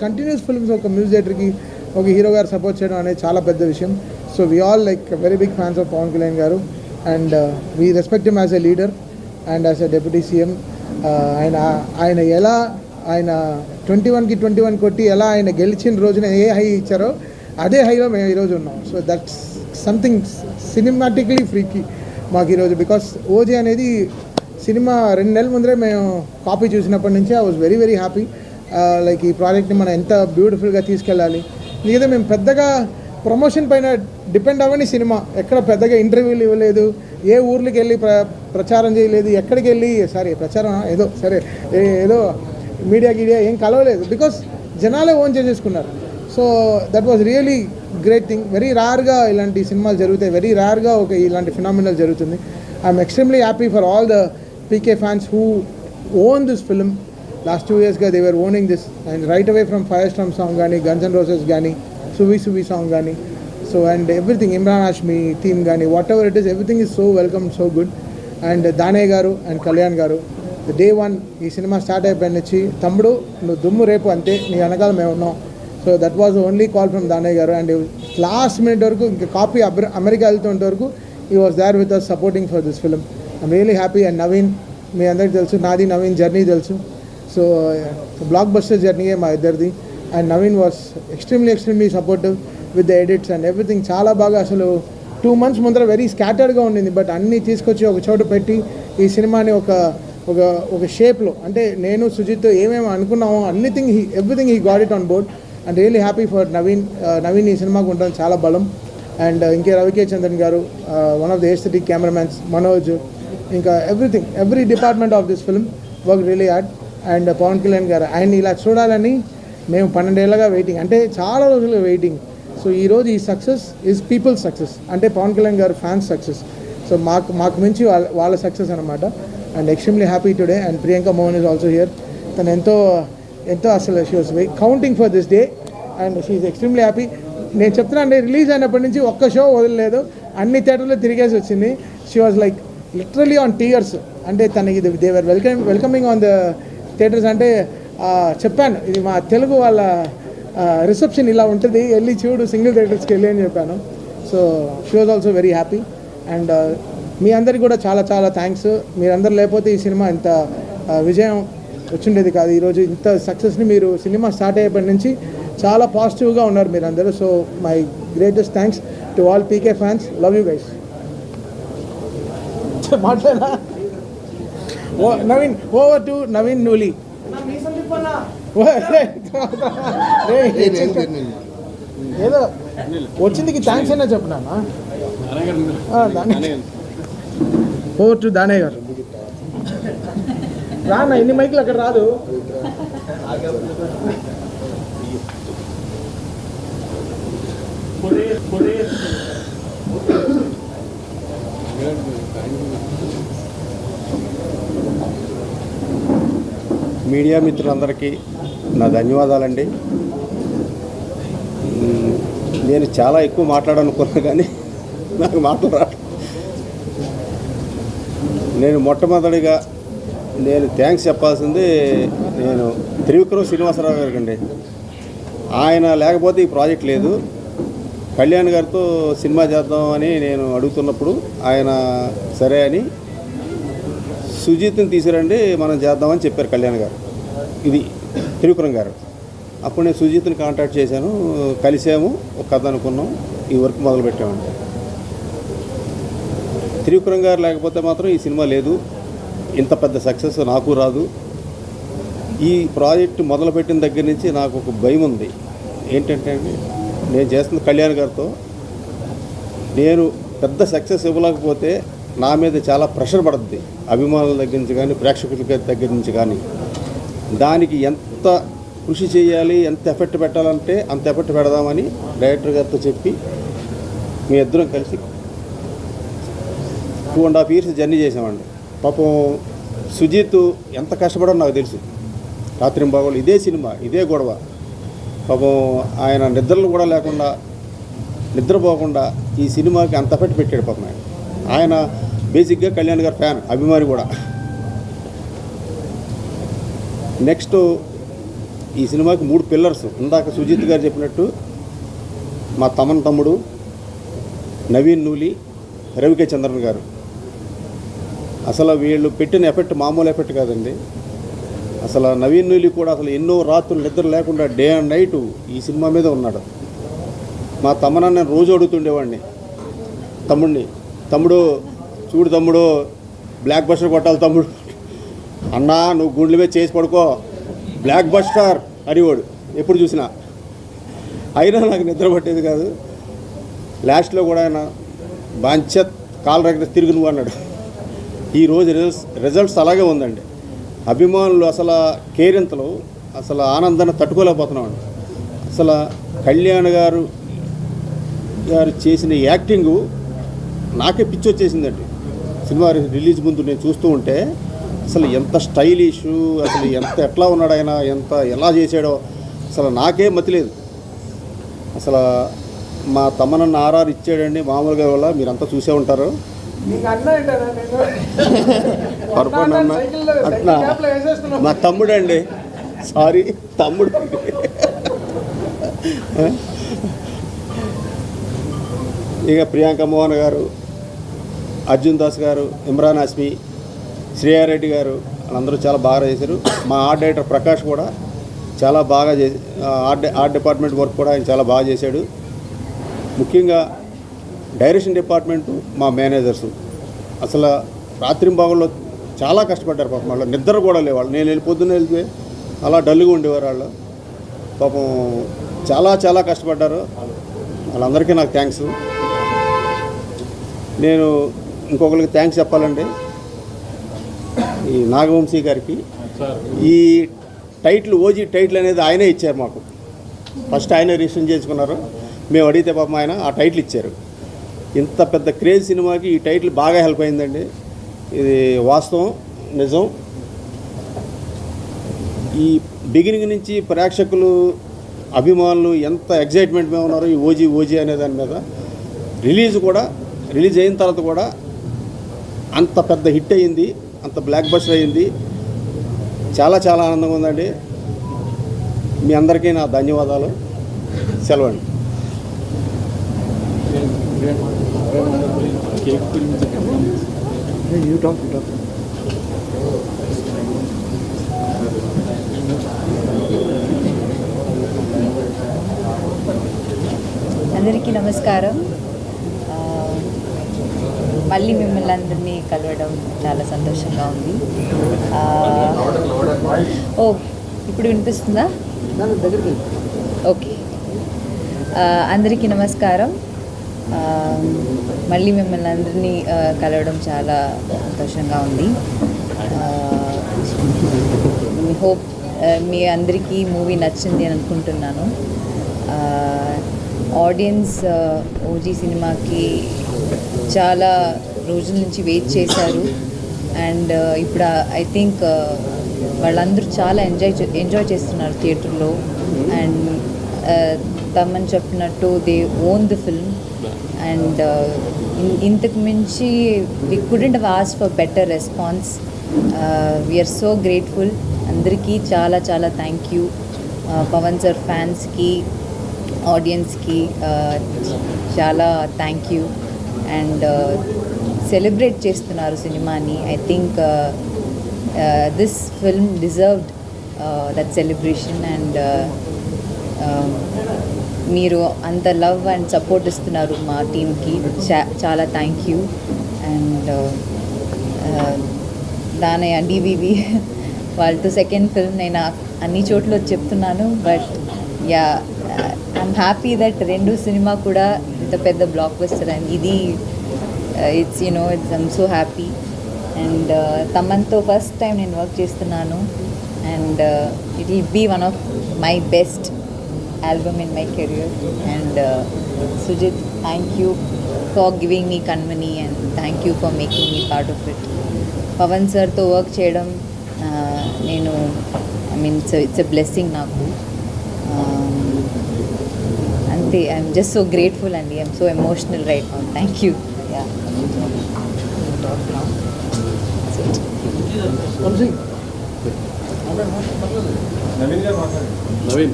Continuous films ఒక music డైరెక్టర్కి ఒక హీరో గారు సపోర్ట్ చేయడం అనేది చాలా పెద్ద విషయం. So we all like very big fans of Pawan Kalyan గారు and we respect him as a leader and as a deputy CM. ఆయన ఎలా ఆయన 21కి 21 కొట్టి ఎలా ఆయన గెలిచిన రోజున ఏ హై ఇచ్చారో అదే హైలో మేము ఈరోజు ఉన్నాం. సో దట్స్ సంథింగ్ సినిమాటిక్లీ ఫ్రీకి మాకు ఈరోజు. బికాస్ ఓజీ అనేది సినిమా 2 నెలల ముందరే మేము కాపీ చూసినప్పటి నుంచి I was very very happy. Like ఈ ప్రాజెక్ట్ని మనం ఎంత బ్యూటిఫుల్గా తీసుకెళ్ళాలి. మిగతా మేము పెద్దగా ప్రమోషన్ పైన డిపెండ్ అవ్వని సినిమా, ఎక్కడ పెద్దగా ఇంటర్వ్యూలు ఇవ్వలేదు, ఏ ఊర్లకి వెళ్ళి ప్రచారం చేయలేదు, ఎక్కడికి వెళ్ళి ప్రచారం ఏదో మీడియా ఏం కలవలేదు. బికాస్ జనాలే ఓన్ చేసేసుకున్నారు. So that was really great thing. Very రేర్గా ఇలాంటి సినిమాలు జరుగుతాయి, వెరీ రేర్గా ఇలాంటి ఫినామినల్ జరుగుతుంది. I'm extremely happy for all the PK fans who own this film. Last 2 yearsగా they were owning this and right away from fire storm song కానీ, guns and roses కానీ, సువి సాంగ్ కానీ, so and everything, Emraan Hashmi theme కానీ, whatever it is, everything is so welcome, so good. And Danayya గారు and Kalyan గారు day 1 ఈ cinema start అయిపోయిన నుంచి, తమ్ముడు నువ్వు దుమ్ము రేపు అంతే, నీ వెనకాల మేము ఉన్నాం. So that was only call from Danayya గారు. అండ్ లాస్ట్ మినిట్ వరకు ఇంకా కాపీ అమెరికా వెళ్తుంటే వరకు ఈ was there with us supporting for this film. I'm really happy. And Naveen, మీ అందరికీ తెలుసు, నాది నవీన్ జర్నీ తెలుసు. సో బ్లాక్ బస్టర్ జర్నీయే మా ఇద్దరిది. And Naveen was extremely supportive with the edits and everything. చాలా బాగా, అసలు 2 months ముందర వెరీ స్కాటర్డ్గా ఉండింది, బట్ అన్నీ తీసుకొచ్చి ఒక చోట పెట్టి ఈ సినిమాని ఒక షేప్లో, అంటే నేను సుజిత్ ఏమేమి అనుకున్నామో everything he got it on board. And really happy for Naveen ఈ సినిమాకు ఉండడం చాలా బలం. అండ్ ఇంకే రవికే చంద్రన్ గారు, one of the aesthetic cameramans, Manoj, ఇంకా every department of this film work really hard. And Pawan Kalyan గారు, ఆయన్ని ఇలా చూడాలని మేము 12 ఏళ్ళగా వెయిటింగ్, అంటే చాలా రోజులుగా వెయిటింగ్. సో ఈరోజు ఈ సక్సెస్ ఈజ్ పీపుల్స్ సక్సెస్, అంటే పవన్ కళ్యాణ్ గారు ఫ్యాన్స్ సక్సెస్. సో మాకు మించి వాళ్ళ సక్సెస్ అనమాట. And extremely happy today. And Priyanka Mohan is also here. తను ఎంతో అసలు she was counting for this day and she is extremely happy. నేను చెప్తున్నా అంటే రిలీజ్ అయినప్పటి నుంచి ఒక్క షో వదలలేదు, అన్ని థియేటర్లో తిరిగేసి వచ్చింది. She was like literally on tears. అంటే తనకి they were welcoming on the theatres. అంటే చెప్పాను, ఇది మా తెలుగు వాళ్ళ రిసెప్షన్ ఇలా ఉంటుంది, వెళ్ళి చూడు సింగిల్ థియేటర్స్కి వెళ్ళి అని చెప్పాను. So she was also very happy. And మీ అందరికీ కూడా చాలా చాలా థ్యాంక్స్. మీరందరూ లేకపోతే ఈ సినిమా ఇంత విజయం వచ్చిండేది కాదు. ఈరోజు ఇంత సక్సెస్ని మీరు సినిమా స్టార్ట్ అయ్యేప్పటి నుంచి చాలా పాజిటివ్గా ఉన్నారు మీరందరూ. So my greatest thanks to all PK fans. Love you guys. మాట్లాడా నవీన్, ఓవర్ టు నవీన్ నూలి. ఏదో వచ్చిందికి థ్యాంక్స్ అయినా చెప్పనా. ఓవర్ టు దానయ్య గారు. రానా, ఎన్ని మైకులు అక్కడ రాదు. మీడియా మిత్రులందరికీ నా ధన్యవాదాలండి. నేను చాలా ఎక్కువ మాట్లాడాలనుకున్నా కానీ నాకు మాటలు రాదు. నేను మొట్టమొదటిగా థ్యాంక్స్ చెప్పాల్సింది నేను త్రివిక్రమ్ శ్రీనివాసరావు గారికి అండి. ఆయన లేకపోతే ఈ ప్రాజెక్ట్ లేదు. కళ్యాణ్ గారితో సినిమా చేద్దామని నేను అడుగుతున్నప్పుడు ఆయన సరే అని సుజిత్ని తీసుకురండి మనం చేద్దామని చెప్పారు కళ్యాణ్ గారు, ఇది త్రివిక్రమ్ గారు. అప్పుడు నేను సుజిత్ని కాంటాక్ట్ చేశాను, కలిసాము, ఒక కథ అనుకున్నాం, ఈ వర్క్ మొదలుపెట్టామండి. త్రివిక్రమ్ గారు లేకపోతే మాత్రం ఈ సినిమా లేదు, ఇంత పెద్ద సక్సెస్ నాకు రాదు. ఈ ప్రాజెక్ట్ మొదలుపెట్టిన దగ్గర నుంచి నాకు ఒక భయం ఉంది. ఏంటంటే అండి, నేను చేస్తున్న కళ్యాణ్ గారితో నేను పెద్ద సక్సెస్ ఇవ్వలేకపోతే నా మీద చాలా ప్రెషర్ పడుతుంది, అభిమానుల దగ్గర నుంచి కానీ ప్రేక్షకుల దగ్గర నుంచి కానీ. దానికి ఎంత కృషి చేయాలి, ఎంత ఎఫెక్ట్ పెట్టాలంటే అంత ఎఫెక్ట్ పెడదామని డైరెక్టర్ గారితో చెప్పి మీ ఇద్దరం కలిసి 2.5 years జర్నీ చేసామండి. పాపం సుజిత్ ఎంత కష్టపడో నాకు తెలుసు. రాత్రింబాగోళ్ళు ఇదే సినిమా, ఇదే గొడవ. పాపం ఆయన నిద్రలు కూడా లేకుండా, నిద్రపోకుండా ఈ సినిమాకి అంత ఎఫెక్ట్ పెట్టాడు. పాపం ఆయన బేసిక్గా కళ్యాణ్ గారు ఫ్యాన్, అభిమాని కూడా. నెక్స్ట్ ఈ సినిమాకి 3 పిల్లర్స్. ఇందాక సుజిత్ గారు చెప్పినట్టు మా తమ్ముడు నవీన్ నూలి, రవికే చంద్రన్ గారు. అసలు వీళ్ళు పెట్టిన ఎఫెక్ట్ మామూలు ఎఫెక్ట్ కాదండి. అసలు నవీన్ నూలి కూడా అసలు ఎన్నో రాత్రులు నిద్ర లేకుండా డే అండ్ నైట్ ఈ సినిమా మీద ఉన్నాడు. మా తమ్మన నేను రోజు అడుగుతుండేవాడిని తమ్ముడు చూడు తమ్ముడు, బ్లాక్ బస్టర్ కొట్టాలి తమ్ముడు, అన్నా నువ్వు గుండెల మీద చేసి పడుకో, బ్లాక్ బస్టర్ అనేవాడు ఎప్పుడు చూసినా. అయినా నాకు నిద్ర పట్టేది కాదు. లాస్ట్లో కూడా ఆయన బాంచత్ కాలు రగడ తిరుగు నువ్వు అన్నాడు. ఈరోజు రిజల్ట్స్ అలాగే ఉందండి. అభిమానులు అసలు కేరింతలు, అసలు ఆనందాన్ని తట్టుకోలేకపోతున్నామండి. అసలు కళ్యాణ్ గారు చేసిన యాక్టింగు నాకే పిచ్చి వచ్చేసిందండి. సినిమా రిలీజ్ ముందు నేను చూస్తూ ఉంటే అసలు ఎంత స్టైలిష్, అసలు ఎట్లా ఉన్నాడు ఆయన, ఎలా చేశాడో అసలు నాకే మతిలేదు. అసలు మా తమ్మనన్న ఆర్ఆర్ ఇచ్చాడండి మామూలుగా. వల్ల మీరంతా చూసే ఉంటారు. పొరపాటు అట్లా మా తమ్ముడు అండి, సారీ తమ్ముడు. ఇక ప్రియాంక మోహన్ గారు, అర్జున్ దాస్ గారు, ఇమ్రాన్ హాష్మి, శ్రేయారెడ్డి గారు వాళ్ళందరూ చాలా బాగా చేశారు. మా ఆర్ట్ డైరెక్టర్ ప్రకాష్ కూడా చాలా బాగా చేసి ఆర్ట్ డిపార్ట్మెంట్ వర్క్ కూడా ఆయన చాలా బాగా చేశాడు. ముఖ్యంగా డైరెక్షన్ డిపార్ట్మెంటు, మా మేనేజర్సు అసలు రాత్రింబాగుల్లో చాలా కష్టపడ్డారు. పాపం వాళ్ళు నిద్ర కూడా లేవాళ్ళు. నేను పొద్దున్న వెళ్తే అలా డల్గా ఉండేవారు వాళ్ళు. పాపం చాలా కష్టపడ్డారు. వాళ్ళందరికీ నాకు థ్యాంక్స్. నేను ఇంకొకరికి థ్యాంక్స్ చెప్పాలండి, ఈ నాగవంశీ గారికి. ఈ టైటిల్ ఓజీ టైటిల్ అనేది ఆయనే ఇచ్చారు మాకు. ఫస్ట్ ఆయనే రిజిస్టర్ చేసుకున్నారు. మేము అడిగితే పాపం ఆయన ఆ టైటిల్ ఇచ్చారు. ఇంత పెద్ద క్రేజ్ సినిమాకి ఈ టైటిల్ బాగా హెల్ప్ అయిందండి. ఇది వాస్తవం, నిజం. ఈ బిగినింగ్ నుంచి ప్రేక్షకులు, అభిమానులు ఎంత ఎగ్జైట్మెంట్ మీద ఉన్నారు ఈ ఓజీ అనే దాని మీద. రిలీజ్ అయిన తర్వాత కూడా అంత పెద్ద హిట్ అయ్యింది, అంత బ్లాక్ బస్టర్ అయ్యింది. చాలా ఆనందంగా ఉందండి. మీ అందరికీ నా ధన్యవాదాలు. సెలవండి. అందరికీ నమస్కారం. మళ్ళీ మిమ్మల్ని అందరినీ కలవడం చాలా సంతోషంగా ఉంది. ఇప్పుడు వినిపిస్తుందా? ఓకే. అందరికీ నమస్కారం. మళ్ళీ మిమ్మల్ని అందరినీ కలవడం చాలా సంతోషంగా ఉంది. హోప్ మీ అందరికీ మూవీ నచ్చింది అని అనుకుంటున్నాను. ఆడియన్స్ ఓజీ సినిమాకి చాలా రోజుల నుంచి వెయిట్ చేశారు. అండ్ ఇప్పుడు ఐ థింక్ వాళ్ళందరూ చాలా ఎంజాయ్ చేస్తున్నారు థియేటర్లో. అండ్ తమని చెప్పినట్టు they own the film. And ఇంతకు మించి we couldn't have asked for better response. We are so grateful. అందరికీ చాలా థ్యాంక్ యూ. పవన్ సార్ ఫ్యాన్స్కి, ఆడియన్స్కి చాలా థ్యాంక్ యూ. అండ్ సెలబ్రేట్ చేస్తున్నారు సినిమాని. I think this film deserved that celebration. And మీరు అంత లవ్ అండ్ సపోర్ట్ ఇస్తున్నారు మా టీమ్కి. చాలా thank you. And Danayya DVV వాళ్ళతో సెకండ్ ఫిల్మ్ నేను అన్ని చోట్ల చెప్తున్నాను. But yeah, I'm happy that రెండు సినిమా కూడా ఇంత పెద్ద బ్లాక్ బస్టర్. అండ్ ఇది it's I'm so happy. And తమన్తో ఫస్ట్ టైం నేను వర్క్ చేస్తున్నాను. And it will be one of my best album in my career. And Sujit, thank you for giving me Kanmani, and thank you for making me part of it. Pavan sir to work cheyadam nenu it's a blessing naku. Ante I'm just so grateful and I'm so emotional right now. Thank you. Yeah. That's it. Naveen